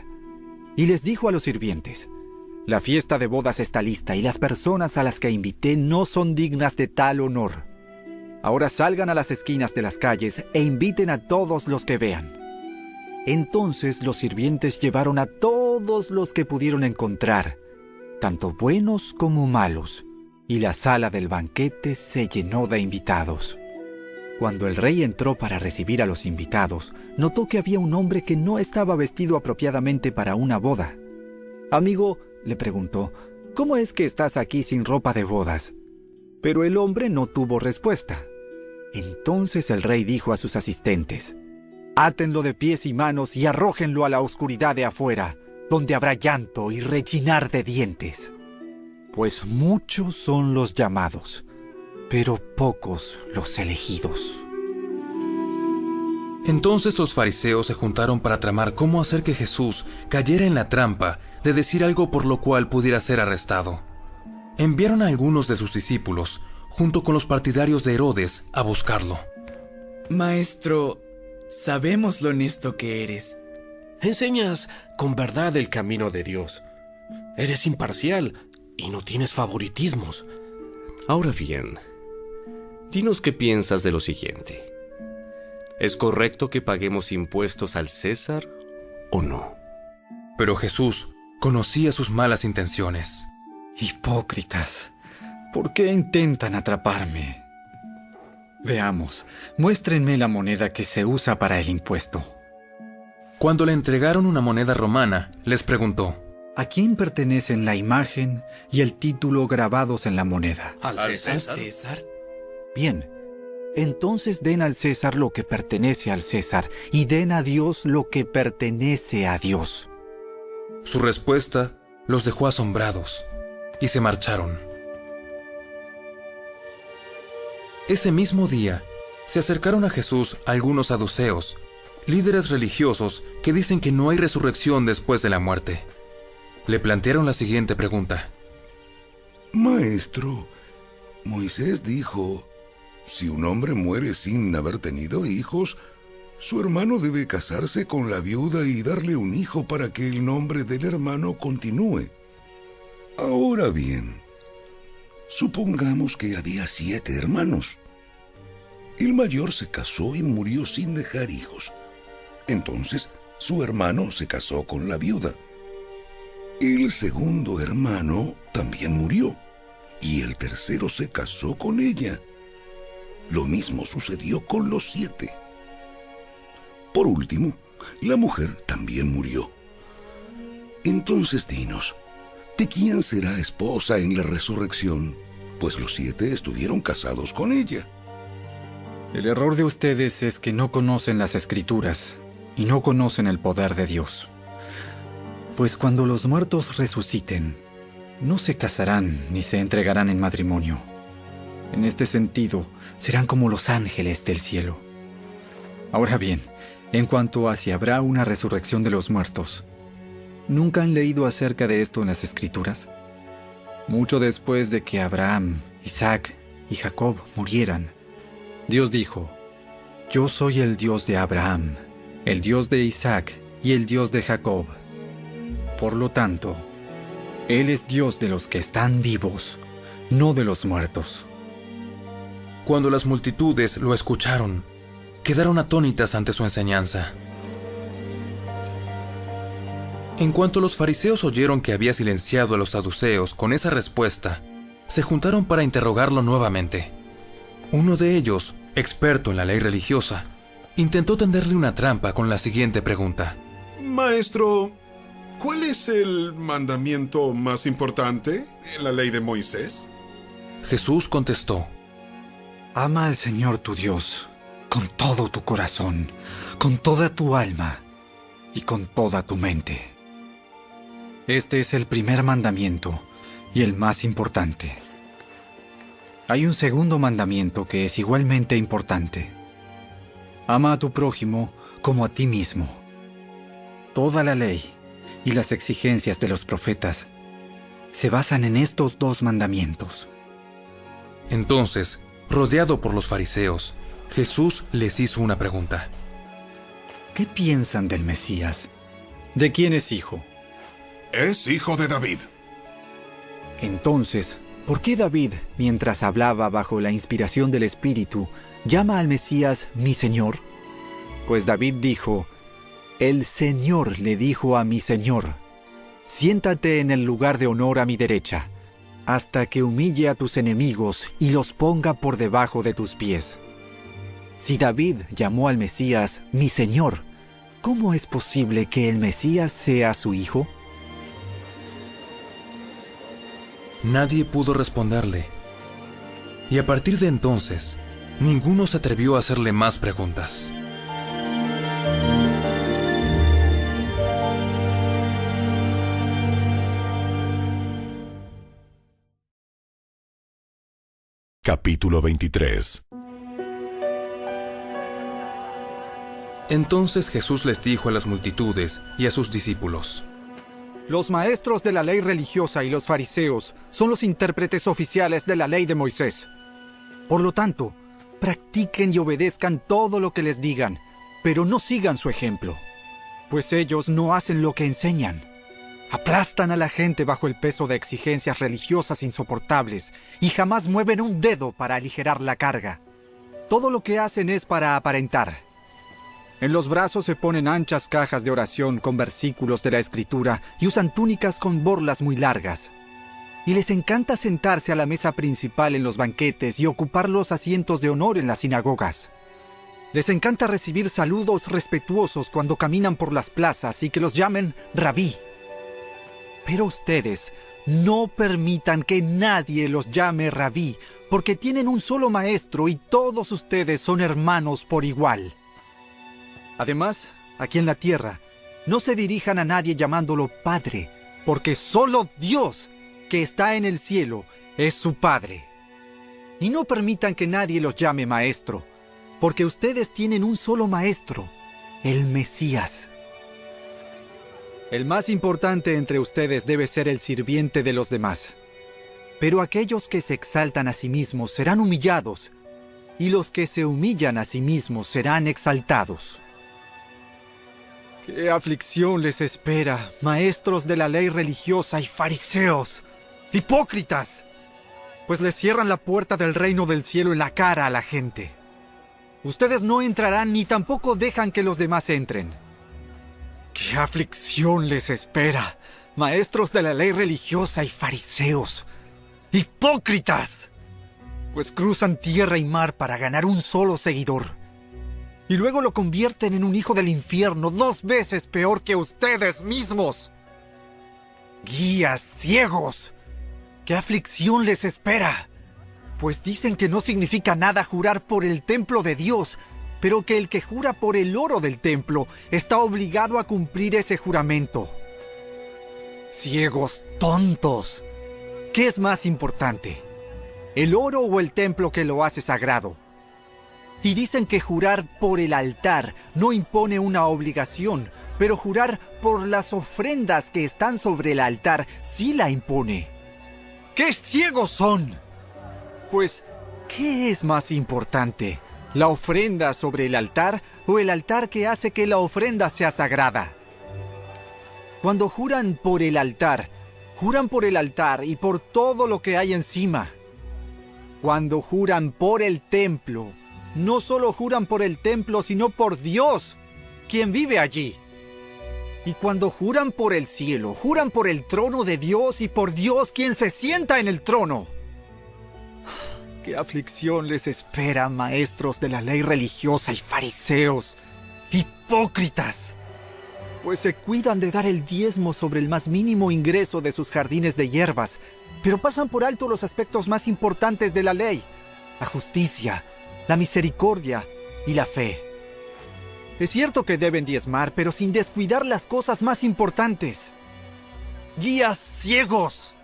Y les dijo a los sirvientes: La fiesta de bodas está lista y las personas a las que invité no son dignas de tal honor. Ahora salgan a las esquinas de las calles e inviten a todos los que vean. Entonces los sirvientes llevaron a todos los que pudieron encontrar, tanto buenos como malos, y la sala del banquete se llenó de invitados. Cuando el rey entró para recibir a los invitados, notó que había un hombre que no estaba vestido apropiadamente para una boda. «Amigo», le preguntó, «¿cómo es que estás aquí sin ropa de bodas?» Pero el hombre no tuvo respuesta. Entonces el rey dijo a sus asistentes, «Átenlo de pies y manos y arrójenlo a la oscuridad de afuera, donde habrá llanto y rechinar de dientes. Pues muchos son los llamados, pero pocos los elegidos». Entonces los fariseos se juntaron para tramar cómo hacer que Jesús cayera en la trampa de decir algo por lo cual pudiera ser arrestado. Enviaron a algunos de sus discípulos, junto con los partidarios de Herodes, a buscarlo. Maestro, sabemos lo honesto que eres. Enseñas con verdad el camino de Dios. Eres imparcial y no tienes favoritismos. Ahora bien, dinos qué piensas de lo siguiente. ¿Es correcto que paguemos impuestos al César o no? Pero Jesús conocía sus malas intenciones. «Hipócritas, ¿por qué intentan atraparme? Veamos, muéstrenme la moneda que se usa para el impuesto». Cuando le entregaron una moneda romana, les preguntó, ¿A quién pertenecen la imagen y el título grabados en la moneda? ¿Al César? Bien, entonces den al César lo que pertenece al César y den a Dios lo que pertenece a Dios. Su respuesta los dejó asombrados y se marcharon. Ese mismo día, se acercaron a Jesús algunos saduceos, líderes religiosos que dicen que no hay resurrección después de la muerte. Le plantearon la siguiente pregunta. Maestro, Moisés dijo, si un hombre muere sin haber tenido hijos, su hermano debe casarse con la viuda y darle un hijo para que el nombre del hermano continúe. Ahora bien, supongamos que había 7 hermanos. El mayor se casó y murió sin dejar hijos. Entonces, su hermano se casó con la viuda. El segundo hermano también murió, y el tercero se casó con ella. Lo mismo sucedió con los 7. Por último, la mujer también murió. Entonces dinos, ¿de quién será esposa en la resurrección? Pues los 7 estuvieron casados con ella. El error de ustedes es que no conocen las Escrituras y no conocen el poder de Dios. Pues cuando los muertos resuciten, no se casarán ni se entregarán en matrimonio. En este sentido, serán como los ángeles del cielo. Ahora bien, en cuanto a si habrá una resurrección de los muertos, ¿nunca han leído acerca de esto en las Escrituras? Mucho después de que Abraham, Isaac y Jacob murieran, Dios dijo, «Yo soy el Dios de Abraham, el Dios de Isaac y el Dios de Jacob». Por lo tanto, Él es Dios de los que están vivos, no de los muertos. Cuando las multitudes lo escucharon, quedaron atónitas ante su enseñanza. En cuanto los fariseos oyeron que había silenciado a los saduceos con esa respuesta, se juntaron para interrogarlo nuevamente. Uno de ellos, experto en la ley religiosa, intentó tenderle una trampa con la siguiente pregunta. Maestro, ¿cuál es el mandamiento más importante en la ley de Moisés? Jesús contestó, Ama al Señor tu Dios con todo tu corazón, con toda tu alma y con toda tu mente. Este es el primer mandamiento y el más importante. Hay un segundo mandamiento que es igualmente importante. Ama a tu prójimo como a ti mismo. Toda la ley y las exigencias de los profetas se basan en estos 2 mandamientos. Entonces, rodeado por los fariseos, Jesús les hizo una pregunta. ¿Qué piensan del Mesías? ¿De quién es hijo? Es hijo de David. Entonces, ¿por qué David, mientras hablaba bajo la inspiración del Espíritu, llama al Mesías mi Señor? Pues David dijo, El Señor le dijo a mi Señor: siéntate en el lugar de honor a mi derecha, hasta que humille a tus enemigos y los ponga por debajo de tus pies. Si David llamó al Mesías mi Señor, ¿cómo es posible que el Mesías sea su hijo? Nadie pudo responderle. Y a partir de entonces, ninguno se atrevió a hacerle más preguntas. Capítulo 23. Entonces Jesús les dijo a las multitudes y a sus discípulos: Los maestros de la ley religiosa y los fariseos son los intérpretes oficiales de la ley de Moisés. Por lo tanto, practiquen y obedezcan todo lo que les digan, pero no sigan su ejemplo, pues ellos no hacen lo que enseñan. Aplastan a la gente bajo el peso de exigencias religiosas insoportables y jamás mueven un dedo para aligerar la carga. Todo lo que hacen es para aparentar. En los brazos se ponen anchas cajas de oración con versículos de la Escritura y usan túnicas con borlas muy largas. Y les encanta sentarse a la mesa principal en los banquetes y ocupar los asientos de honor en las sinagogas. Les encanta recibir saludos respetuosos cuando caminan por las plazas y que los llamen rabí. Pero ustedes no permitan que nadie los llame rabí, porque tienen un solo maestro y todos ustedes son hermanos por igual. Además, aquí en la tierra, no se dirijan a nadie llamándolo Padre, porque solo Dios, que está en el cielo, es su Padre. Y no permitan que nadie los llame Maestro, porque ustedes tienen un solo Maestro, el Mesías. El más importante entre ustedes debe ser el sirviente de los demás. Pero aquellos que se exaltan a sí mismos serán humillados, y los que se humillan a sí mismos serán exaltados. ¡Qué aflicción les espera, maestros de la ley religiosa y fariseos! ¡Hipócritas! Pues les cierran la puerta del reino del cielo en la cara a la gente. Ustedes no entrarán ni tampoco dejan que los demás entren. ¡Qué aflicción les espera, maestros de la ley religiosa y fariseos! ¡Hipócritas! Pues cruzan tierra y mar para ganar un solo seguidor. Y luego lo convierten en un hijo del infierno 2 veces peor que ustedes mismos. ¡Guías ciegos! ¡Qué aflicción les espera! Pues dicen que no significa nada jurar por el templo de Dios, pero que el que jura por el oro del templo está obligado a cumplir ese juramento. ¡Ciegos tontos! ¿Qué es más importante? ¿El oro o el templo que lo hace sagrado? Y dicen que jurar por el altar no impone una obligación, pero jurar por las ofrendas que están sobre el altar sí la impone. ¡Qué ciegos son! Pues, ¿qué es más importante? ¿La ofrenda sobre el altar o el altar que hace que la ofrenda sea sagrada? Cuando juran por el altar y por todo lo que hay encima. Cuando juran por el templo, no solo juran por el templo, sino por Dios, quien vive allí. Y cuando juran por el cielo, juran por el trono de Dios y por Dios quien se sienta en el trono. ¡Qué aflicción les espera, maestros de la ley religiosa y fariseos! ¡Hipócritas! Pues se cuidan de dar el diezmo sobre el más mínimo ingreso de sus jardines de hierbas, pero pasan por alto los aspectos más importantes de la ley: la justicia, la misericordia y la fe. Es cierto que deben diezmar, pero sin descuidar las cosas más importantes. ¡Guías ciegos!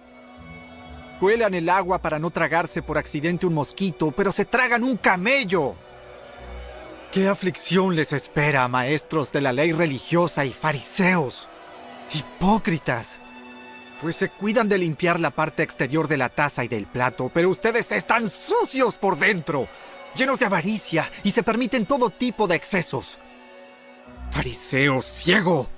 Cuelan el agua para no tragarse por accidente un mosquito, pero se tragan un camello. ¡Qué aflicción les espera, maestros de la ley religiosa y fariseos! ¡Hipócritas! Pues se cuidan de limpiar la parte exterior de la taza y del plato, pero ustedes están sucios por dentro, llenos de avaricia, y se permiten todo tipo de excesos. ¡Fariseo ciego!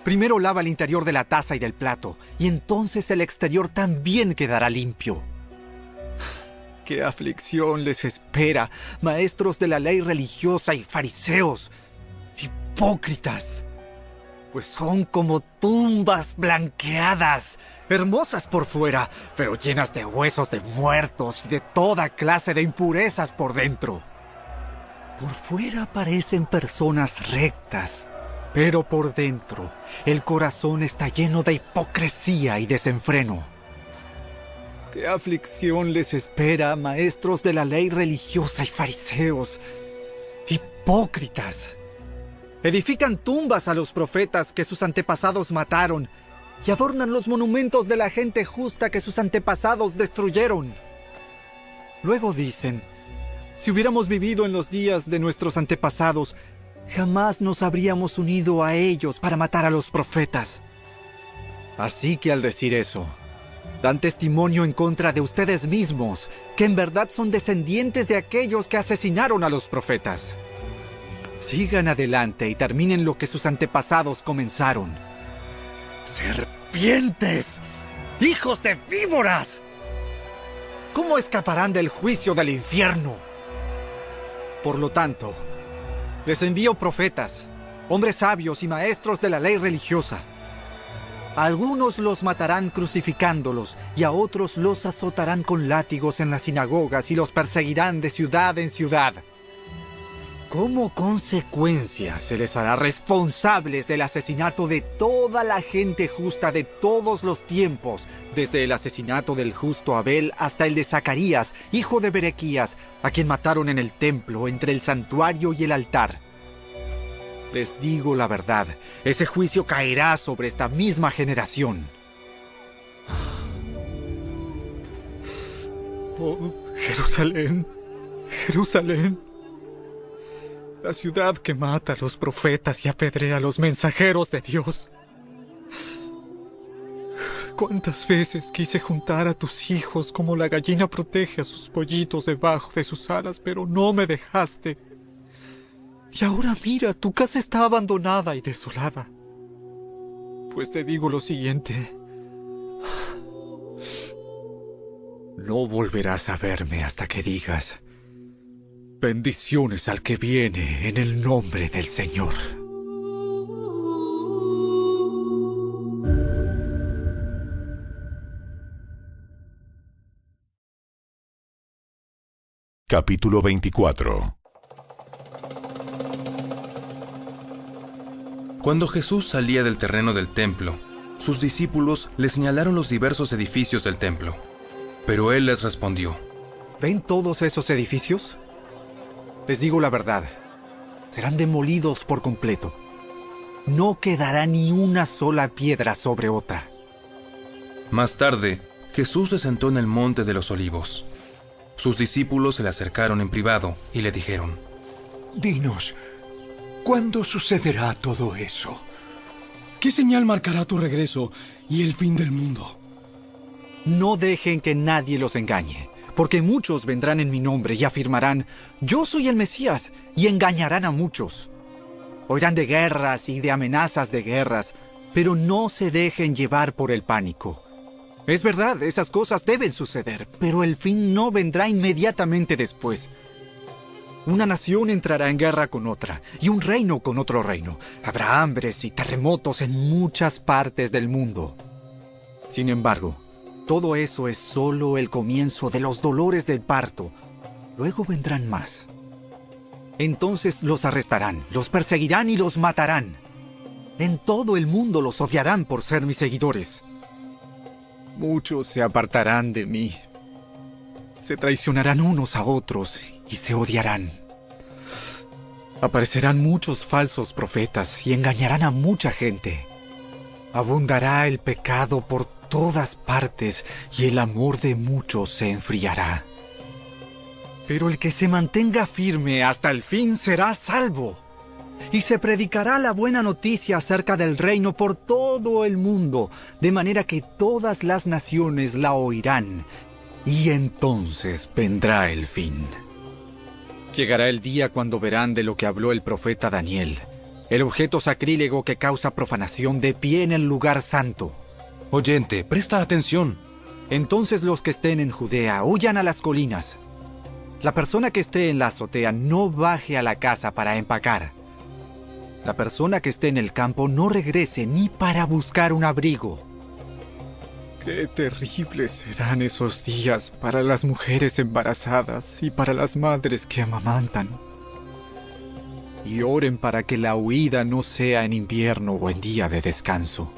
Primero lava el interior de la taza y del plato, y entonces el exterior también quedará limpio. ¡Qué aflicción les espera, maestros de la ley religiosa y fariseos! ¡Hipócritas! pues son como tumbas blanqueadas, hermosas por fuera, pero llenas de huesos de muertos y de toda clase de impurezas por dentro. Por fuera parecen personas rectas, pero por dentro el corazón está lleno de hipocresía y desenfreno. ¿Qué aflicción les espera, maestros de la ley religiosa y fariseos? Hipócritas. Edifican tumbas a los profetas que sus antepasados mataron y adornan los monumentos de la gente justa que sus antepasados destruyeron. Luego dicen, si hubiéramos vivido en los días de nuestros antepasados, jamás nos habríamos unido a ellos para matar a los profetas. Así que al decir eso, dan testimonio en contra de ustedes mismos, que en verdad son descendientes de aquellos que asesinaron a los profetas. Sigan adelante y terminen lo que sus antepasados comenzaron. ¡Serpientes! ¡Hijos de víboras! ¿Cómo escaparán del juicio del infierno? Por lo tanto, les envío profetas, hombres sabios y maestros de la ley religiosa. A algunos los matarán crucificándolos y a otros los azotarán con látigos en las sinagogas y los perseguirán de ciudad en ciudad. Como consecuencia, se les hará responsables del asesinato de toda la gente justa de todos los tiempos, desde el asesinato del justo Abel hasta el de Zacarías, hijo de Berequías, a quien mataron en el templo entre el santuario y el altar. Les digo la verdad, ese juicio caerá sobre esta misma generación. Oh, Jerusalén, Jerusalén, la ciudad que mata a los profetas y apedrea a los mensajeros de Dios. ¿Cuántas veces quise juntar a tus hijos como la gallina protege a sus pollitos debajo de sus alas, pero no me dejaste? Y ahora mira, tu casa está abandonada y desolada. Pues te digo lo siguiente. No volverás a verme hasta que digas: bendiciones al que viene en el nombre del Señor. Capítulo 24. Cuando Jesús salía del terreno del templo, sus discípulos le señalaron los diversos edificios del templo. Pero él les respondió: ¿ven todos esos edificios? Les digo la verdad, serán demolidos por completo. No quedará ni una sola piedra sobre otra. Más tarde, Jesús se sentó en el monte de los Olivos. Sus discípulos se le acercaron en privado y le dijeron: Dinos, ¿cuándo sucederá todo eso? ¿Qué señal marcará tu regreso y el fin del mundo? No dejen que nadie los engañe, porque muchos vendrán en mi nombre y afirmarán: yo soy el Mesías, y engañarán a muchos. Oirán de guerras y de amenazas de guerras, pero no se dejen llevar por el pánico. Es verdad, esas cosas deben suceder, pero el fin no vendrá inmediatamente después. Una nación entrará en guerra con otra, y un reino con otro reino. Habrá hambres y terremotos en muchas partes del mundo. Sin embargo, todo eso es solo el comienzo de los dolores del parto. Luego vendrán más. Entonces los arrestarán, los perseguirán y los matarán. En todo el mundo los odiarán por ser mis seguidores. Muchos se apartarán de mí. Se traicionarán unos a otros y se odiarán. Aparecerán muchos falsos profetas y engañarán a mucha gente. Abundará el pecado por todas partes y el amor de muchos se enfriará. Pero el que se mantenga firme hasta el fin será salvo. Y se predicará la buena noticia acerca del reino por todo el mundo, de manera que todas las naciones la oirán. Y entonces vendrá el fin. Llegará el día cuando verán de lo que habló el profeta Daniel, el objeto sacrílego que causa profanación de pie en el lugar santo. Oyente, presta atención. Entonces los que estén en Judea huyan a las colinas. La persona que esté en la azotea no baje a la casa para empacar. La persona que esté en el campo no regrese ni para buscar un abrigo. Qué terribles serán esos días para las mujeres embarazadas y para las madres que amamantan. Y oren para que la huida no sea en invierno o en día de descanso,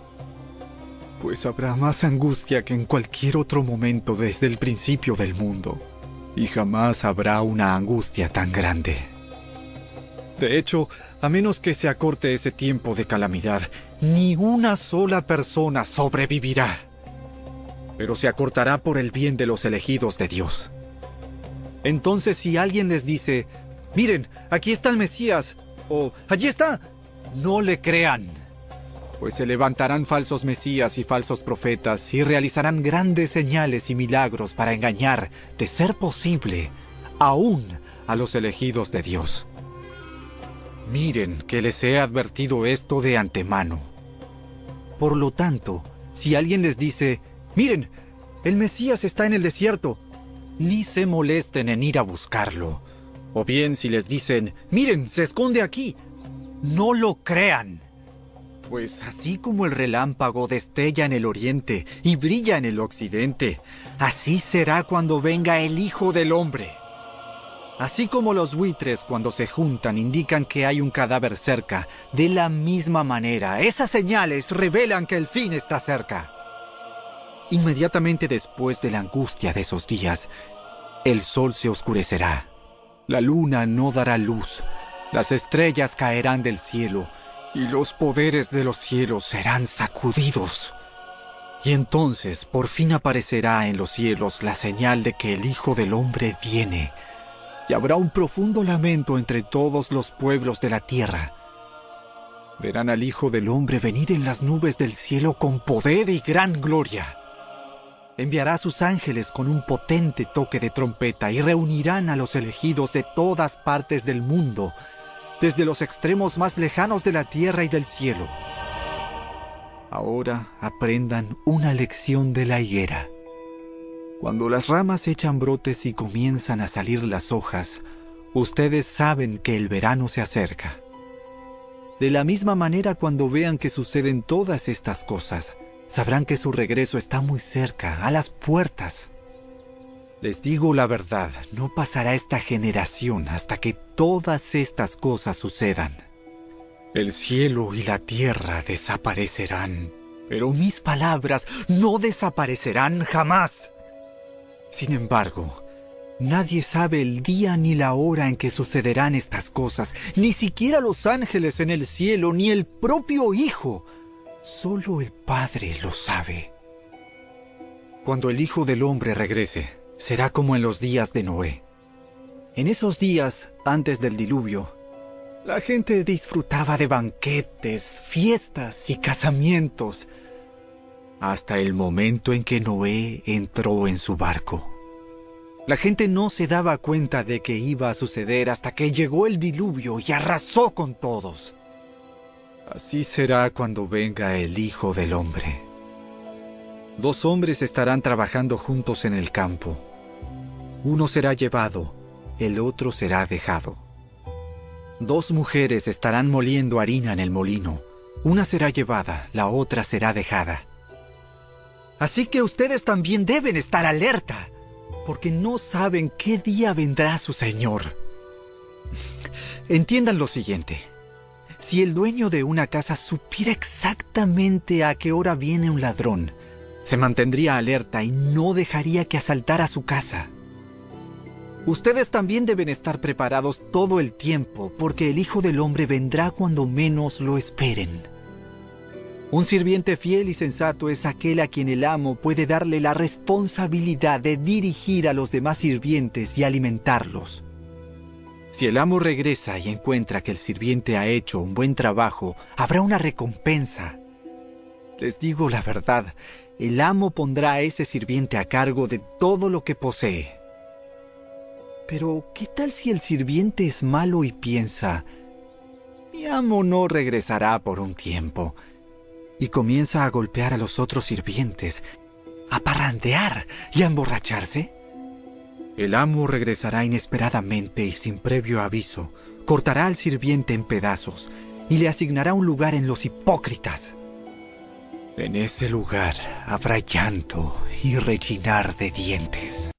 pues habrá más angustia que en cualquier otro momento desde el principio del mundo, y jamás habrá una angustia tan grande. De hecho, a menos que se acorte ese tiempo de calamidad, ni una sola persona sobrevivirá. Pero se acortará por el bien de los elegidos de Dios. Entonces, si alguien les dice, miren, aquí está el Mesías, o allí está, no le crean, pues se levantarán falsos mesías y falsos profetas y realizarán grandes señales y milagros para engañar, de ser posible, aún a los elegidos de Dios. Miren que les he advertido esto de antemano. Por lo tanto, si alguien les dice, miren, el Mesías está en el desierto, ni se molesten en ir a buscarlo. O bien si les dicen, miren, se esconde aquí, no lo crean. Pues así como el relámpago destella en el oriente y brilla en el occidente, así será cuando venga el Hijo del Hombre. Así como los buitres cuando se juntan indican que hay un cadáver cerca, de la misma manera, esas señales revelan que el fin está cerca. Inmediatamente después de la angustia de esos días, el sol se oscurecerá, la luna no dará luz, las estrellas caerán del cielo, y los poderes de los cielos serán sacudidos. Y entonces por fin aparecerá en los cielos la señal de que el Hijo del Hombre viene, y habrá un profundo lamento entre todos los pueblos de la tierra. Verán al Hijo del Hombre venir en las nubes del cielo con poder y gran gloria. Enviará a sus ángeles con un potente toque de trompeta y reunirán a los elegidos de todas partes del mundo, desde los extremos más lejanos de la tierra y del cielo. Ahora aprendan una lección de la higuera. Cuando las ramas echan brotes y comienzan a salir las hojas, ustedes saben que el verano se acerca. De la misma manera, cuando vean que suceden todas estas cosas, sabrán que su regreso está muy cerca, a las puertas. Les digo la verdad, no pasará esta generación hasta que todas estas cosas sucedan. El cielo y la tierra desaparecerán, pero mis palabras no desaparecerán jamás. Sin embargo, nadie sabe el día ni la hora en que sucederán estas cosas, ni siquiera los ángeles en el cielo, ni el propio Hijo. Solo el Padre lo sabe. Cuando el Hijo del Hombre regrese, será como en los días de Noé. En esos días, antes del diluvio, la gente disfrutaba de banquetes, fiestas y casamientos, hasta el momento en que Noé entró en su barco. La gente no se daba cuenta de que iba a suceder hasta que llegó el diluvio y arrasó con todos. Así será cuando venga el Hijo del Hombre. 2 hombres estarán trabajando juntos en el campo. Uno será llevado, el otro será dejado. 2 mujeres estarán moliendo harina en el molino. Una será llevada, la otra será dejada. Así que ustedes también deben estar alerta, porque no saben qué día vendrá su Señor. Entiendan lo siguiente. Si el dueño de una casa supiera exactamente a qué hora viene un ladrón, se mantendría alerta y no dejaría que asaltara su casa. Ustedes también deben estar preparados todo el tiempo, porque el Hijo del Hombre vendrá cuando menos lo esperen. Un sirviente fiel y sensato es aquel a quien el amo puede darle la responsabilidad de dirigir a los demás sirvientes y alimentarlos. Si el amo regresa y encuentra que el sirviente ha hecho un buen trabajo, habrá una recompensa. Les digo la verdad, el amo pondrá a ese sirviente a cargo de todo lo que posee. Pero, ¿qué tal si el sirviente es malo y piensa, mi amo no regresará por un tiempo? Y comienza a golpear a los otros sirvientes, a parrandear y a emborracharse. El amo regresará inesperadamente y sin previo aviso, cortará al sirviente en pedazos y le asignará un lugar en los hipócritas. En ese lugar habrá llanto y rechinar de dientes.